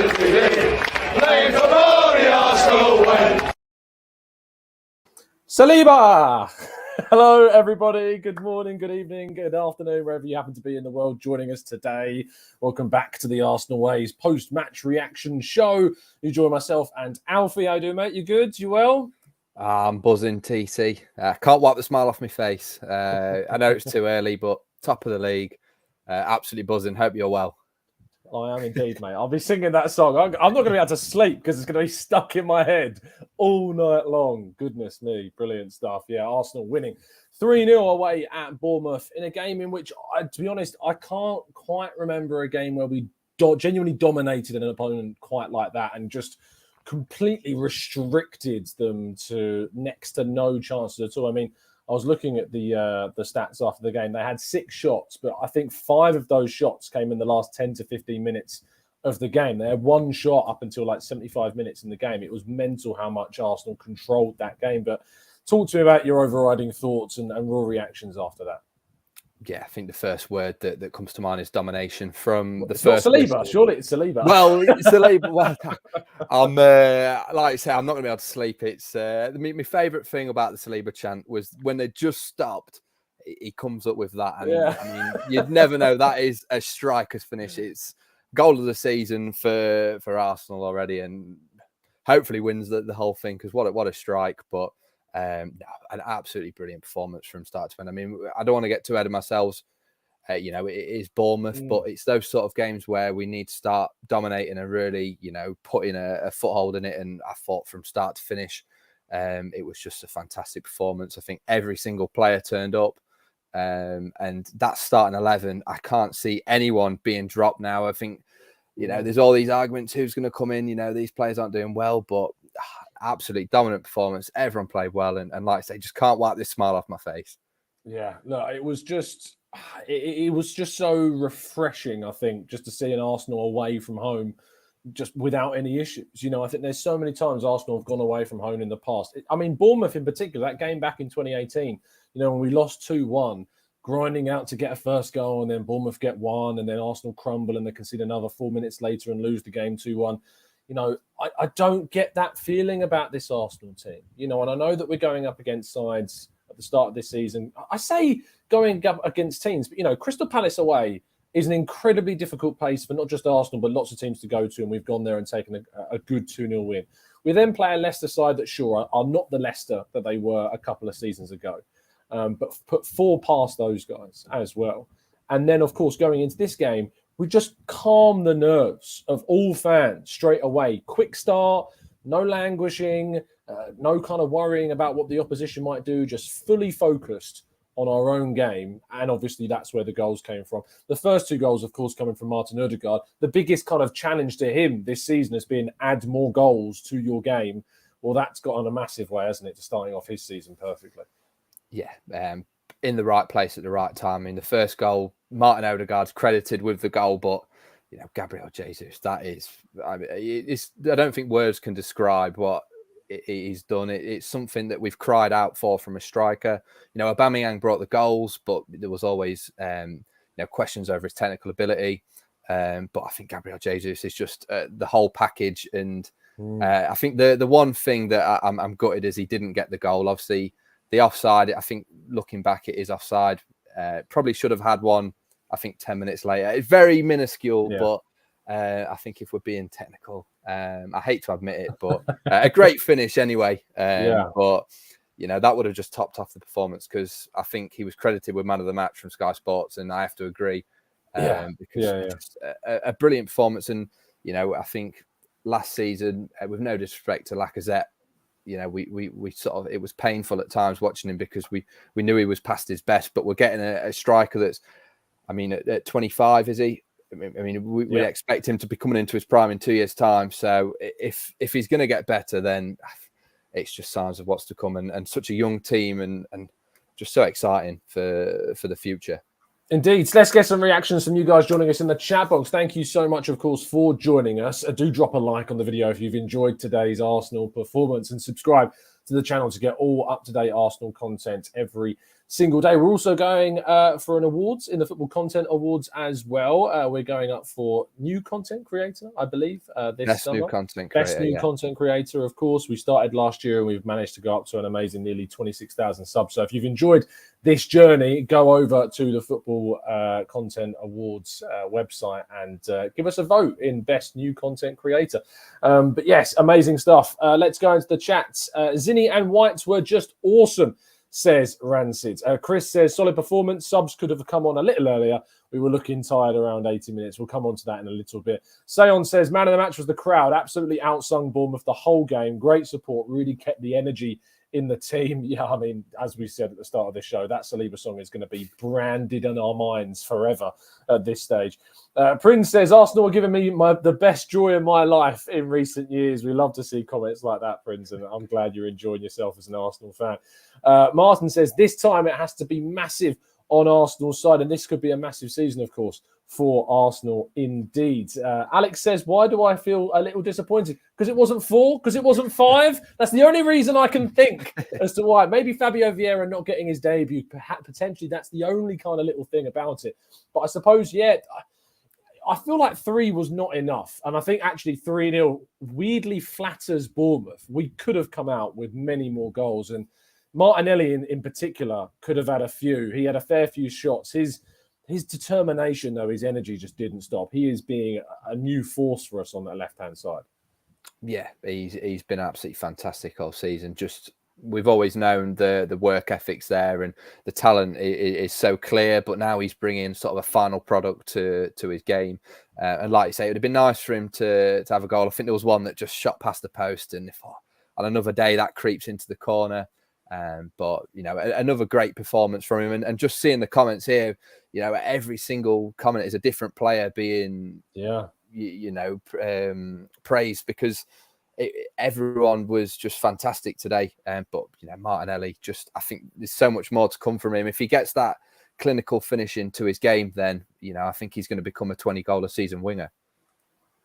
Playing for glory, Arsenal when. Saliba! Hello, everybody. Good morning, good evening, good afternoon, wherever you happen to be in the world joining us today. Welcome back to the Arsenal Ways post-match reaction show. You join myself and Alfie. How you doing, mate? You good? You well? I'm buzzing, TC. Can't wipe the smile off my face. I know it's too early, but top of the league. Absolutely buzzing. Hope you're well. I am indeed, mate. I'll be singing that song. I'm not going to be able to sleep because it's going to be stuck in my head all night long. Goodness me. Brilliant stuff. Yeah, Arsenal winning 3-0 away at Bournemouth in a game in which, to be honest, I can't quite remember a game where we genuinely dominated an opponent quite like that and just completely restricted them to next to no chances at all. I mean, I was looking at the stats after the game. They had 6 shots, but I think 5 of those shots came in the last 10 to 15 minutes of the game. They had 1 shot up until like 75 minutes in the game. It was mental how much Arsenal controlled that game. But talk to me about your overriding thoughts and raw reactions after that. Yeah, I think the first word that comes to mind is domination from the it's first. Not Saliba, surely it's Saliba. Well, it's Saliba. Well, I'm like I say, I'm not going to be able to sleep. It's my favourite thing about the Saliba chant was when they just stopped. He comes up with that, and yeah. I mean, you'd never know that is a striker's finish. It's goal of the season for Arsenal already, and hopefully wins the whole thing because what a strike, but. An absolutely brilliant performance from start to end. I mean, I don't want to get too ahead of myself. It is Bournemouth, but it's those sort of games where we need to start dominating and really, putting a foothold in it. And I thought from start to finish, it was just a fantastic performance. I think every single player turned up, and that starting 11, I can't see anyone being dropped now. I think, there's all these arguments who's going to come in. These players aren't doing well, but. Absolutely dominant performance. Everyone played well, and like I say, just can't wipe this smile off my face. Yeah, no, it was just so refreshing. I think just to see an Arsenal away from home, just without any issues. I think there's so many times Arsenal have gone away from home in the past. I mean, Bournemouth in particular, that game back in 2018. When we lost 2-1, grinding out to get a first goal, and then Bournemouth get one, and then Arsenal crumble and they concede another 4 minutes later and lose the game 2-1. I don't get that feeling about this Arsenal team, and I know that we're going up against sides at the start of this season. I say going up against teams, but, Crystal Palace away is an incredibly difficult place for not just Arsenal, but lots of teams to go to. And we've gone there and taken a good 2-0 win. We then play a Leicester side that, sure, are not the Leicester that they were a couple of seasons ago, but put 4 past those guys as well. And then, of course, going into this game, we just calm the nerves of all fans straight away. Quick start, no languishing, no kind of worrying about what the opposition might do, just fully focused on our own game. And obviously that's where the goals came from. The first 2 goals, of course, coming from Martin Ødegaard. The biggest kind of challenge to him this season has been add more goals to your game. Well, that's got on a massive way, hasn't it, to starting off his season perfectly. Yeah, in the right place at the right time. I mean, the first goal, Martin Ødegaard's credited with the goal, but Gabriel Jesus, that is, I don't think words can describe what he's done. It's something that we've cried out for from a striker. Aubameyang brought the goals, but there was always questions over his technical ability. But I think Gabriel Jesus is just the whole package, and I think the one thing that I'm gutted is he didn't get the goal. Obviously. The offside, I think, looking back, it is offside. Probably should have had one, I think, 10 minutes later. It's very minuscule, but I think if we're being technical, I hate to admit it, but a great finish anyway. But, that would have just topped off the performance because I think he was credited with man of the match from Sky Sports, and I have to agree. Just a brilliant performance. And, I think last season, with no disrespect to Lacazette, we sort of, it was painful at times watching him because we knew he was past his best, but we're getting a striker that's, I mean, at 25, is he? I mean, we expect him to be coming into his prime in 2 years' time. So if he's going to get better, then it's just signs of what's to come, and such a young team and just so exciting for the future. Indeed. So let's get some reactions from you guys joining us in the chat box. Thank you so much, of course, for joining us. Do drop a like on the video if you've enjoyed today's Arsenal performance, and subscribe to the channel to get all up-to-date Arsenal content every single day. We're also going for an awards in the Football Content Awards as well. We're going up for new content creator, I believe, this summer. Best new content creator, of course. We started last year and we've managed to go up to an amazing nearly 26,000 subs. So if you've enjoyed this journey, go over to the Football Content Awards website and give us a vote in Best New Content Creator. But yes, amazing stuff. Let's go into the chats. Zinni and Whites were just awesome, says Rancid. Chris says, solid performance. Subs could have come on a little earlier. We were looking tired around 80 minutes. We'll come on to that in a little bit. Sayon says, man of the match was the crowd. Absolutely outsung Bournemouth the whole game. Great support. Really kept the energy in the team. Yeah, I mean, as we said at the start of the show, that Saliba song is going to be branded in our minds forever at this stage. Prince says, Arsenal are giving me the best joy in my life in recent years. We love to see comments like that, Prince, and I'm glad you're enjoying yourself as an Arsenal fan. Martin says, this time it has to be massive on Arsenal's side, and this could be a massive season, of course, for Arsenal indeed. Alex says, why do I feel a little disappointed? Because it wasn't 4? Because it wasn't 5? That's the only reason I can think as to why. Maybe Fabio Vieira not getting his debut, perhaps potentially that's the only kind of little thing about it. But I suppose, yeah, I feel like 3 was not enough. And I think actually 3-0 weirdly flatters Bournemouth. We could have come out with many more goals. And Martinelli in particular could have had a few. He had a fair few shots. His determination, though, his energy just didn't stop. He is being a new force for us on that left-hand side. Yeah, he's been absolutely fantastic all season. Just we've always known the work ethics there and the talent is so clear, but now he's bringing sort of a final product to his game. And like you say, it would have been nice for him to have a goal. I think there was one that just shot past the post, and on another day that creeps into the corner. But, you know, another great performance from him. And just seeing the comments here, you know, every single comment is a different player being, praised, because everyone was just fantastic today. But, you know, Martinelli, I think there's so much more to come from him. If he gets that clinical finish into his game, then, you know, I think he's going to become a 20-goal a season winger.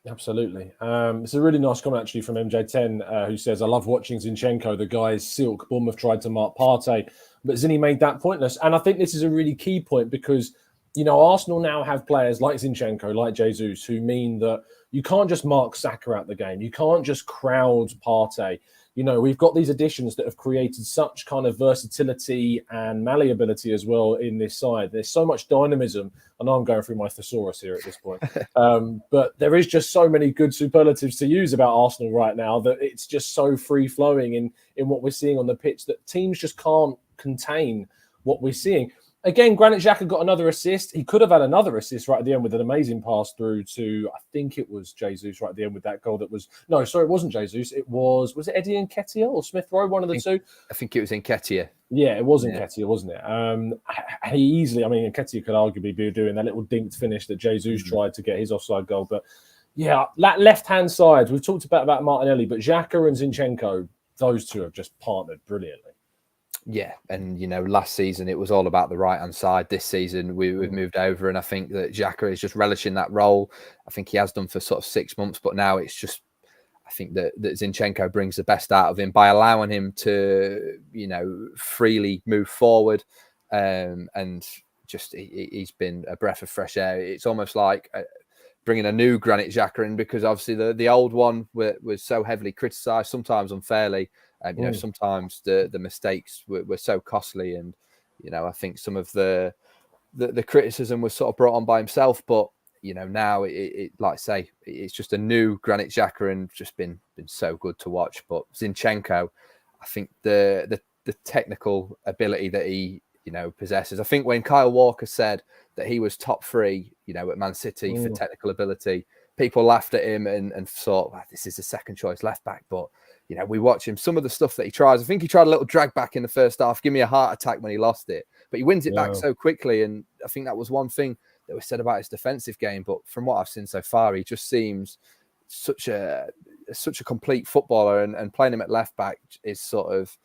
Absolutely. It's a really nice comment actually from MJ10 who says, I love watching Zinchenko. The guy is silk. Bournemouth tried to mark Partey, but Zinni made that pointless. And I think this is a really key point because, you know, Arsenal now have players like Zinchenko, like Jesus, who mean that you can't just mark Saka out the game. You can't just crowd Partey. You know, we've got these additions that have created such kind of versatility and malleability as well in this side. There's so much dynamism. I know I'm going through my thesaurus here at this point. But there is just so many good superlatives to use about Arsenal right now that it's just so free-flowing in what we're seeing on the pitch that teams just can't contain what we're seeing. Again, Granit Xhaka got another assist. He could have had another assist right at the end with an amazing pass through to, I think it was Jesus right at the end with that goal that was... No, sorry, it wasn't Jesus. It was it Eddie Nketiah or Smith Rowe, one of the two? I think it was Nketiah. Yeah, it was Nketiah, wasn't it? He easily... I mean, Nketiah could arguably be doing that little dinked finish that Jesus tried to get his offside goal. But yeah, that left-hand side, we've talked about Martinelli, but Xhaka and Zinchenko, those two have just partnered brilliantly. Yeah, and, you know, last season it was all about the right-hand side. This season we've moved over, and I think that Xhaka is just relishing that role. I think he has done for sort of 6 months, but now it's just, I think that Zinchenko brings the best out of him by allowing him to, you know, freely move forward. And just he's been a breath of fresh air. It's almost like bringing a new Granit Xhaka in, because obviously the old one was so heavily criticised, sometimes unfairly. You know, sometimes the mistakes were so costly, and, you know, I think some of the criticism was sort of brought on by himself. But, you know, now it like I say, it's just a new Granit Xhaka, and just been so good to watch. But Zinchenko, I think the technical ability that he, you know, possesses. I think when Kyle Walker said that he was top 3, you know, at Man City for technical ability, people laughed at him and thought, well, this is the second choice left back. But, you know, we watch him, some of the stuff that he tries. I think he tried a little drag back in the first half, give me a heart attack when he lost it, but he wins it back so quickly. And I think that was one thing that was said about his defensive game. But from what I've seen so far, he just seems such a complete footballer, and playing him at left back is sort of,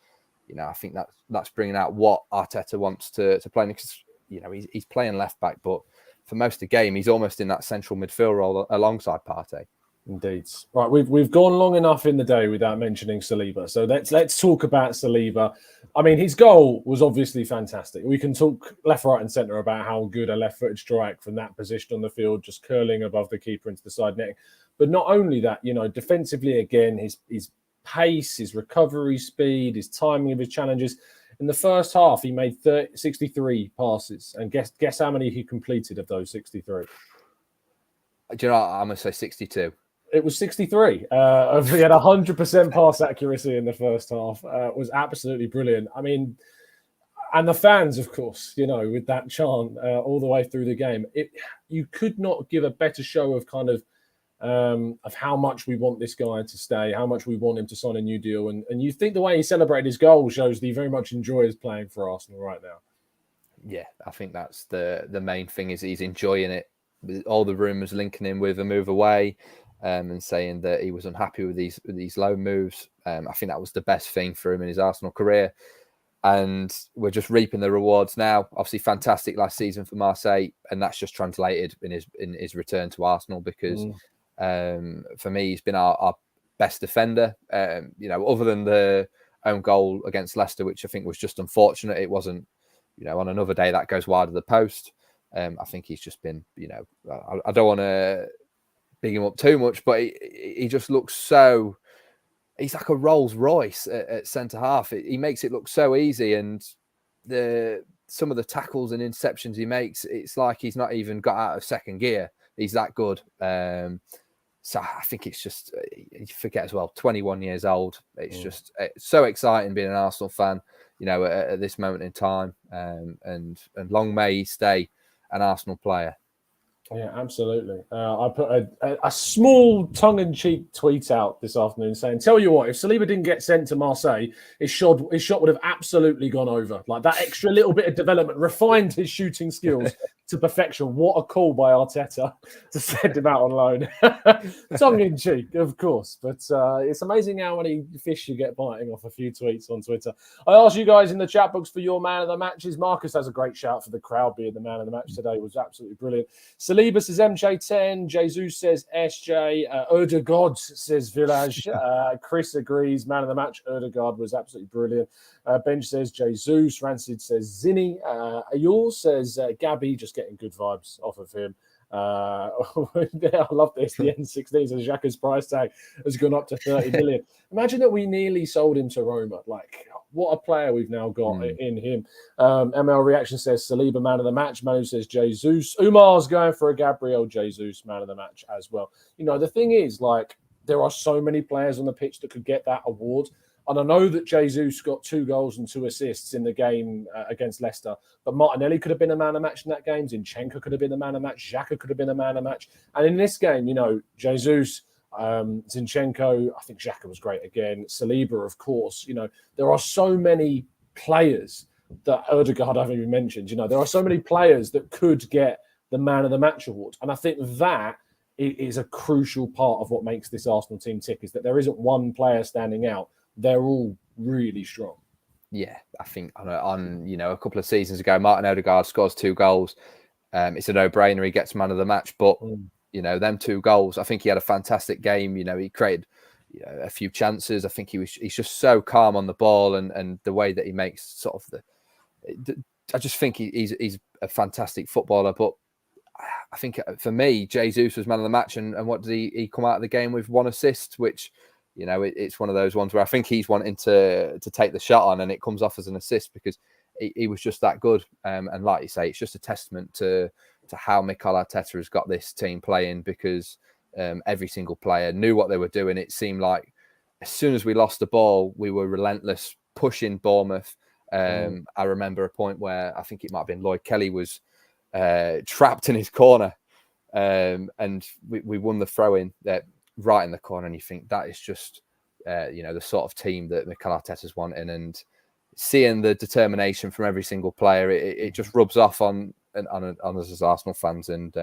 you know, I think that's bringing out what Arteta wants to play, because, you know, he's playing left back, but for most of the game, he's almost in that central midfield role alongside Partey. Indeed. Right, we've gone long enough in the day without mentioning Saliba. So let's talk about Saliba. I mean, his goal was obviously fantastic. We can talk left, right, and centre about how good a left-footed strike from that position on the field, just curling above the keeper into the side netting. But not only that, defensively again, his pace, his recovery speed, his timing of his challenges. In the first half, he made 63 passes, and guess how many he completed of those 63? Do you know what? I'm going to say 62. It was 63. He had 100% pass accuracy in the first half. It was absolutely brilliant. I mean, and the fans, of course, with that chant all the way through the game, you could not give a better show of kind of how much we want this guy to stay, how much we want him to sign a new deal. And you think the way he celebrated his goal shows that he very much enjoys playing for Arsenal right now. Yeah, I think that's the main thing, is he's enjoying it. With all the rumours linking him with a move away, and saying that he was unhappy with these loan moves. I think that was the best thing for him in his Arsenal career. And we're just reaping the rewards now. Obviously, fantastic last season for Marseille, and that's just translated in his return to Arsenal, because for me, he's been our best defender. Other than the own goal against Leicester, which I think was just unfortunate. It wasn't, on another day that goes wide of the post. I think he's just been, I don't want to big him up too much, but he just looks so, he's like a Rolls Royce at centre half. He makes it look so easy, and some of the tackles and interceptions he makes, it's like he's not even got out of second gear. He's that good. So I think it's just, you forget as well, 21 years old. It's just so exciting being an Arsenal fan, at this moment in time. And long may he stay an Arsenal player. Yeah, absolutely. I put a small tongue-in-cheek tweet out this afternoon saying, tell you what, if Saliba didn't get sent to Marseille, his shot would have absolutely gone over. Like, that extra little bit of development refined his shooting skills to perfection. What a call by Arteta to send him out on loan. Tongue-in-cheek, of course. But it's amazing how many fish you get biting off a few tweets on Twitter. I asked you guys in the chat box for your man of the matches. Marcus has a great shout for the crowd being the man of the match today. It was absolutely brilliant. Saliba says MJ10. Jesus says SJ. Ødegaard says Village. Chris agrees. Man of the match. Ødegaard was absolutely brilliant. Benj says Jesus. Rancid says Zinni. Ayul says Gabby, just getting good vibes off of him. I love this. The N16 says Xhaka's price tag has gone up to 30 million. Imagine that we nearly sold him to Roma. Like, what a player we've now got in him. ML Reaction says Saliba, man of the match. Manu says Jesus. Umar's going for a Gabriel Jesus, man of the match as well. The thing is, like, there are so many players on the pitch that could get that award. And I know that Jesus got 2 goals and 2 assists in the game against Leicester, but Martinelli could have been a man of match in that game. Zinchenko could have been a man of match. Xhaka could have been a man of match. And in this game, Jesus, Zinchenko, I think Xhaka was great again. Saliba, of course. There are so many players that Ødegaard I haven't even mentioned. There are so many players that could get the man of the match award. And I think that is a crucial part of what makes this Arsenal team tick, is that there isn't one player standing out. They're all really strong. Yeah, I think on a couple of seasons ago, Martin Odegaard scores 2 goals. It's a no-brainer. He gets man of the match. But, them 2 goals, I think he had a fantastic game. He created a few chances. I think he's just so calm on the ball, and the way that he makes sort of I just think he's a fantastic footballer. But I think for me, Jesus was man of the match. And what did he come out of the game with? 1 assist, which... it's one of those ones where I think he's wanting to take the shot on, and it comes off as an assist because he was just that good. And like you say, it's just a testament to how Mikel Arteta has got this team playing, because every single player knew what they were doing. It seemed like as soon as we lost the ball, we were relentless, pushing Bournemouth. I remember a point where I think it might have been Lloyd Kelly was trapped in his corner, and we won the throw-in right in the corner, and you think that is just the sort of team that Mikel Arteta's wanting, and seeing the determination from every single player, it just rubs off on us as Arsenal fans. And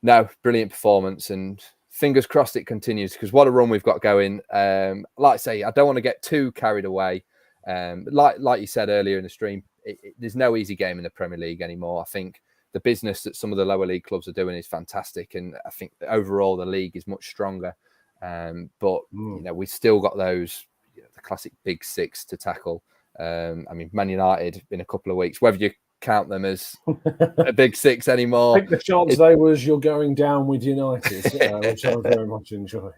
no, brilliant performance, and fingers crossed it continues, because what a run we've got going. Like I say, I don't want to get too carried away. Like you said earlier in the stream, there's no easy game in the Premier League anymore. I think the business that some of the lower league clubs are doing is fantastic, and I think that overall the league is much stronger. But we've still got those the classic big six to tackle. I mean, Man United in a couple of weeks, whether you count them as a big six anymore. I think the chance they was you're going down with United, which I very much enjoyed.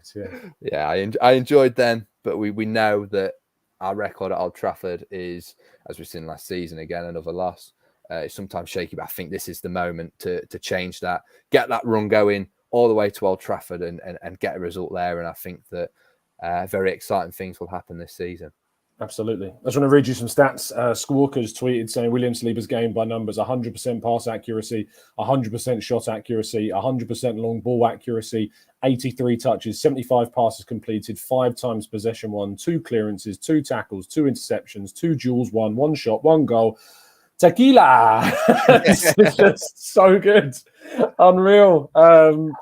Yeah, I enjoyed them, but we know that our record at Old Trafford is, as we've seen last season, again another loss. It's sometimes shaky, but I think this is the moment to change that, get that run going all the way to Old Trafford and get a result there. And I think that very exciting things will happen this season. Absolutely. I just want to read you some stats. Squawkers tweeted saying William Saliba's game by numbers: 100% pass accuracy, 100% shot accuracy, 100% long ball accuracy, 83 touches, 75 passes completed, 5 times possession won, 2 clearances, 2 tackles, 2 interceptions, 2 duels won, 1 shot, 1 goal. Tequila! It's just so good. Unreal.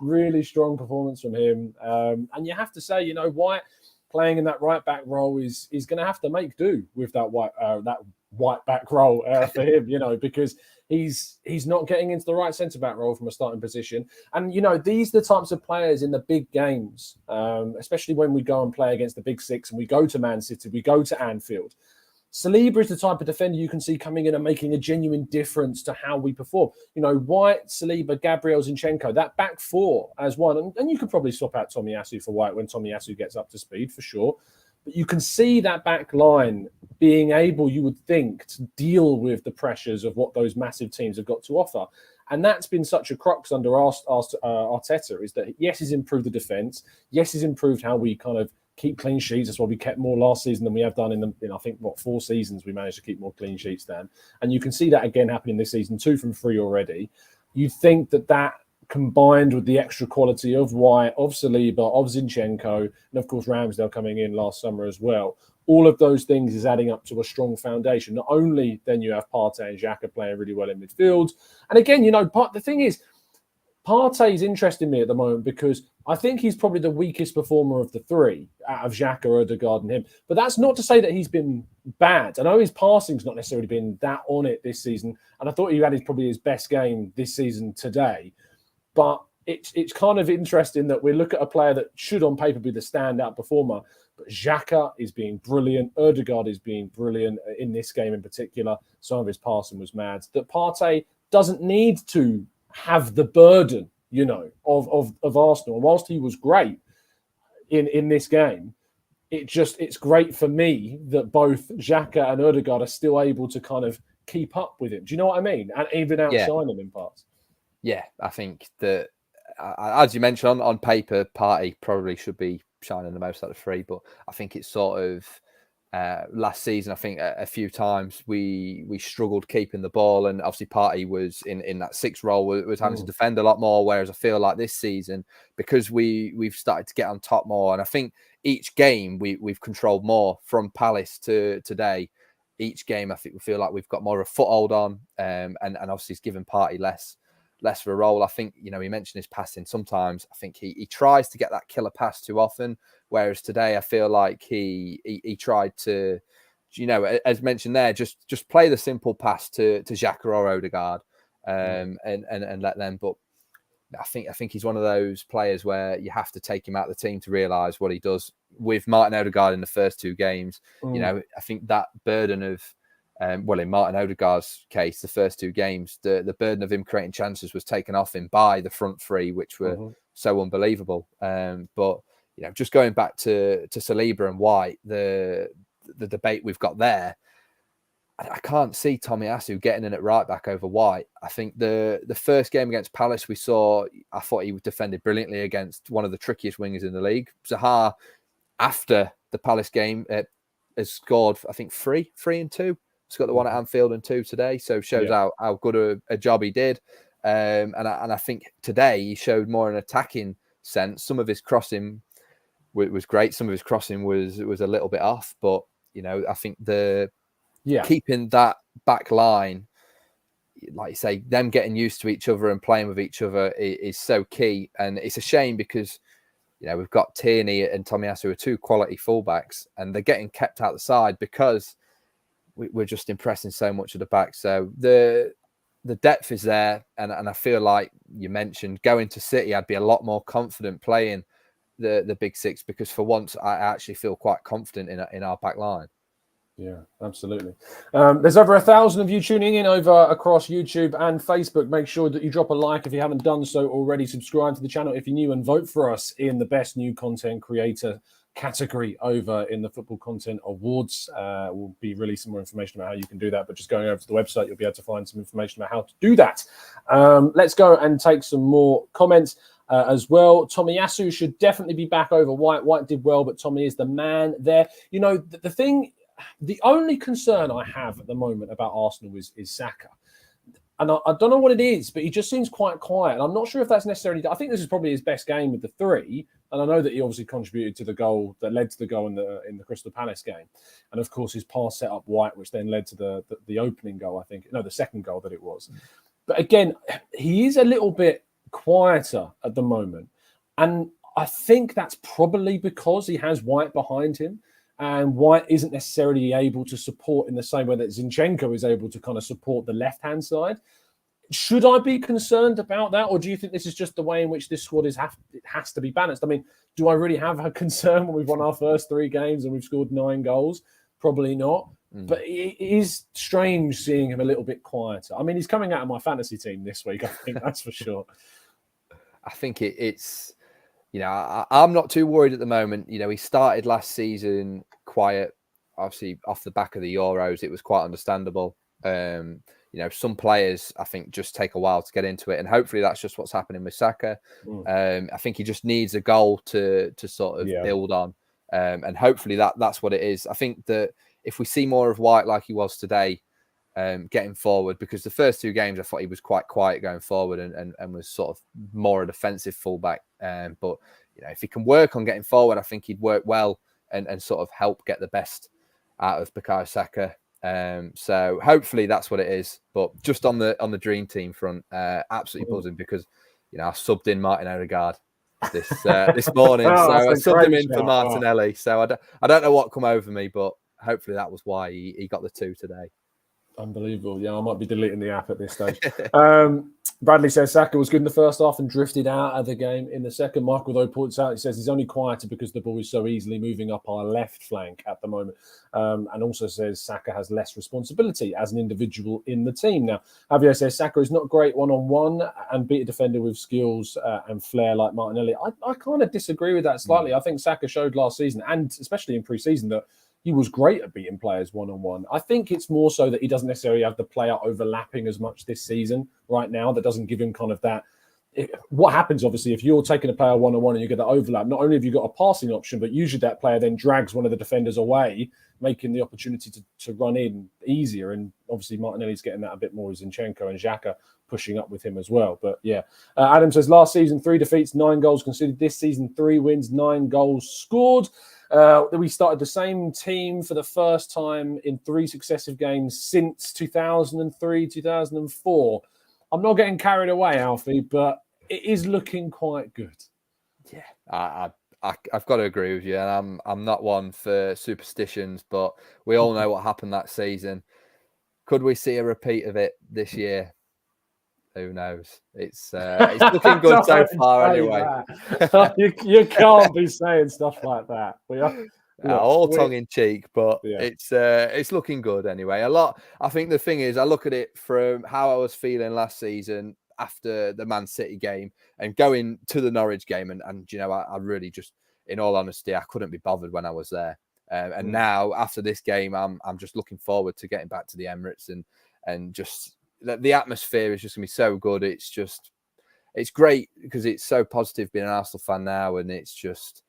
Really strong performance from him. And you have to say, White playing in that right back role is going to have to make do with that white back role for him, because he's not getting into the right centre back role from a starting position. And these are the types of players in the big games, especially when we go and play against the big six and we go to Man City, we go to Anfield. Saliba is the type of defender you can see coming in and making a genuine difference to how we perform. White, Saliba, Gabriel, Zinchenko, that back four as one. And you could probably swap out Tomiyasu for White when Tomiyasu gets up to speed, for sure. But you can see that back line being able, you would think, to deal with the pressures of what those massive teams have got to offer. And that's been such a crux under Arteta, is that, yes, he's improved the defence. Yes, he's improved how we kind of keep clean sheets. That's why we kept more last season than we have done in I think, 4 seasons we managed to keep more clean sheets then. And you can see that again happening this season, 2 from 3 already. You think that combined with the extra quality of White, of Saliba, of Zinchenko, and of course Ramsdale coming in last summer as well, all of those things is adding up to a strong foundation. Not only then you have Partey and Xhaka playing really well in midfield. And again, the thing is, Partey is interesting me at the moment because I think he's probably the weakest performer of the 3 out of Xhaka, Ødegaard and him. But that's not to say that he's been bad. I know his passing's not necessarily been that on it this season. And I thought he had probably his best game this season today. But it's kind of interesting that we look at a player that should on paper be the standout performer. But Xhaka is being brilliant. Ødegaard is being brilliant in this game in particular. Some of his passing was mad. That Partey doesn't need to have the burden, of Arsenal. Whilst he was great in this game, it's great for me that both Xhaka and Ødegaard are still able to kind of keep up with him. Do you know what I mean? And even outshine him in parts. Yeah, I think that, as you mentioned, on paper, Partey probably should be shining the most out of the 3, but I think it's sort of last season, I think a few times we struggled keeping the ball, and obviously Partey was in that 6 role, was having to defend a lot more, whereas I feel like this season, because we've started to get on top more, and I think each game we've controlled more from Palace to today. Each game I think we feel like we've got more of a foothold on, and obviously it's given Partey less of a role. I think, he mentioned his passing. Sometimes I think he tries to get that killer pass too often, whereas today I feel like he tried to, as mentioned there, just play the simple pass to Xhaka or Odegaard, and let them. But I think he's one of those players where you have to take him out of the team to realise what he does. With Martin Odegaard in the first 2 games, I think that burden of, in Martin Odegaard's case, the first 2 games, the burden of him creating chances was taken off him by the front 3, which were so unbelievable. But just going back to Saliba and White, the debate we've got there, I can't see Tomiyasu getting in at right back over White. I think the first game against Palace I thought he defended brilliantly against one of the trickiest wingers in the league. Zaha, after the Palace game, has scored, I think, 3 and 2. He's got the one at Anfield and 2 today, so shows how good a job he did. And I think today he showed more an attacking sense. Some of his crossing was great. Some of his crossing was a little bit off, but I think keeping that back line, like you say, them getting used to each other and playing with each other is so key. And it's a shame because we've got Tierney and Tomiyasu, who are 2 quality fullbacks, and they're getting kept out the side because we're just impressing so much at the back. So the depth is there, and I feel like you mentioned going to City, I'd be a lot more confident playing the big six, because for once I actually feel quite confident in our back line. Yeah, absolutely. There's over 1,000 of you tuning in over across YouTube and Facebook. Make sure that you drop a like if you haven't done so already. Subscribe to the channel if you're new, and vote for us in the best new content creator category over in the Football Content Awards. We'll be releasing more information about how you can do that, but just going over to the website, you'll be able to find some information about how to do that. Let's go and take some more comments as well. Tomiyasu should definitely be back over White. White did well, but Tommy is the man there. You know, the only concern I have at the moment about Arsenal is Saka. And I don't know what it is, but he just seems quite quiet. And I'm not sure if that's necessarily... I think this is probably his best game with the three. And I know that he obviously contributed to the goal that led to the goal in the Crystal Palace game. And of course, his pass set up White, which then led to the opening goal, I think. No, the second goal that it was. But again, he is a little bit quieter at the moment. And I think that's probably because he has White behind him. And White isn't necessarily able to support in the same way that Zinchenko is able to kind of support the left-hand side. Should I be concerned about that? Or do you think this is just the way in which this squad has to be balanced? I mean, do I really have a concern when we've won our first 3 games and we've scored 9 goals? Probably not. But it is strange seeing him a little bit quieter. I mean, he's coming out of my fantasy team this week, I think, that's for sure. I think it's... You know, I'm not too worried at the moment. You know, he started last season quiet, obviously off the back of the Euros. It was quite understandable. You know, some players, I think, just take a while to get into it. And hopefully that's just what's happening with Saka. I think he just needs a goal to sort of build on. And hopefully that's what it is. I think that if we see more of White like he was today, getting forward, because the first 2 games I thought he was quite quiet going forward and was sort of more a defensive fullback. But you know, if he can work on getting forward, I think he'd work well and sort of help get the best out of Bukayo Saka. So hopefully that's what it is. But just on the dream team front, absolutely buzzing, because you know, I subbed in Martin Ødegaard this morning, so I subbed him in for Martinelli. So I don't know what come over me, but hopefully that was why he got the 2 today. Unbelievable. Yeah, I might be deleting the app at this stage. Bradley says Saka was good in the first half and drifted out of the game in the second. Michael, though, points out, he says he's only quieter because the ball is so easily moving up our left flank at the moment. And also says Saka has less responsibility as an individual in the team. Now, Javier says Saka is not great one-on-one and beat a defender with skills and flair like Martinelli. I kind of disagree with that slightly. I think Saka showed last season, and especially in pre-season, that he was great at beating players one-on-one. I think it's more so that he doesn't necessarily have the player overlapping as much this season right now. That doesn't give him kind of that. What happens, obviously, if you're taking a player one-on-one and you get that overlap, not only have you got a passing option, but usually that player then drags one of the defenders away, making the opportunity to run in easier. And obviously Martinelli's getting that a bit more with Zinchenko and Xhaka pushing up with him as well. But yeah, Adam says last season 3 defeats, 9 goals conceded. This season 3 wins, 9 goals scored. We started the same team for the first time in 3 successive games since 2003, 2004. I'm not getting carried away, Alfie, but it is looking quite good. Yeah, I've got to agree with you. And I'm not one for superstitions, but we all know what happened that season. Could we see a repeat of it this year? Who knows? It's looking good so far anyway. You can't be saying stuff like that. We are all tongue in cheek, but it's looking good anyway. I think the thing is, I look at it from how I was feeling last season after the Man City game and going to the Norwich game, and you know, I really just, in all honesty, I couldn't be bothered when I was there. And now after this game, I'm just looking forward to getting back to the Emirates and just. The atmosphere is just going to be so good. It's great because it's so positive being an Arsenal fan now, and it's just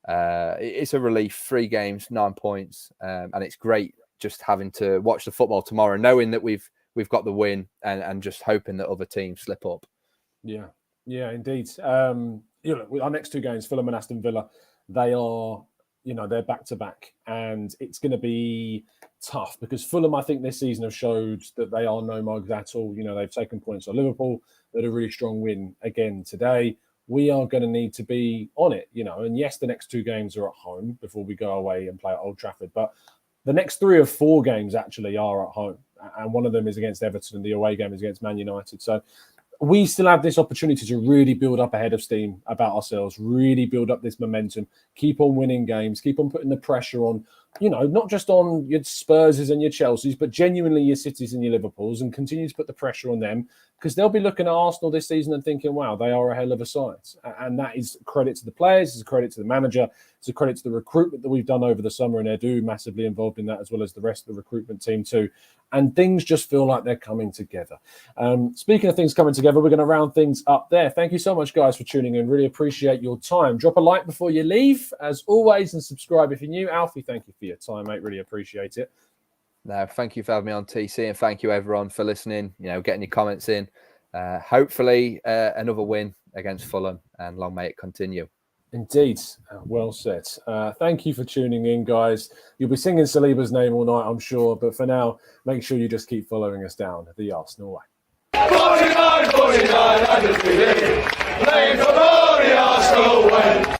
it's a relief. 3 games, 9 points, and it's great just having to watch the football tomorrow, knowing that we've got the win, and just hoping that other teams slip up. Yeah, indeed. Our next 2 games, Fulham and Aston Villa, they are. They're back-to-back, and it's going to be tough because Fulham, I think, this season have showed that they are no mugs at all. They've taken points on Liverpool. They had a really strong win again today. We are going to need to be on it, and yes, the next 2 games are at home before we go away and play at Old Trafford, but the next 3 or 4 games actually are at home. and one of them is against Everton, and the away game is against Man United. So we still have this opportunity to really build up a head of steam about ourselves, really build up this momentum, keep on winning games, keep on putting the pressure on, not just on your Spurses and your Chelseas, but genuinely your Cities and your Liverpools, and continue to put the pressure on them, because they'll be looking at Arsenal this season and thinking, wow, they are a hell of a side. And that is credit to the players, it's a credit to the manager, it's a credit to the recruitment that we've done over the summer, and Edu massively involved in that, as well as the rest of the recruitment team too. And things just feel like they're coming together. Speaking of things coming together, we're going to round things up there. Thank you so much, guys, for tuning in. Really appreciate your time. Drop a like before you leave, as always, and subscribe if you're new. Alfie, thank you for your time, mate. Really appreciate it. No, thank you for having me on, TC, and thank you everyone for listening. Getting your comments in. Hopefully, another win against Fulham, and long may it continue. Indeed. Well said. Thank you for tuning in, guys. You'll be singing Saliba's name all night, I'm sure. But for now, make sure you just keep following us down the Arsenal way. 49, 49, undefeated. Playing for glory, Arsenal win.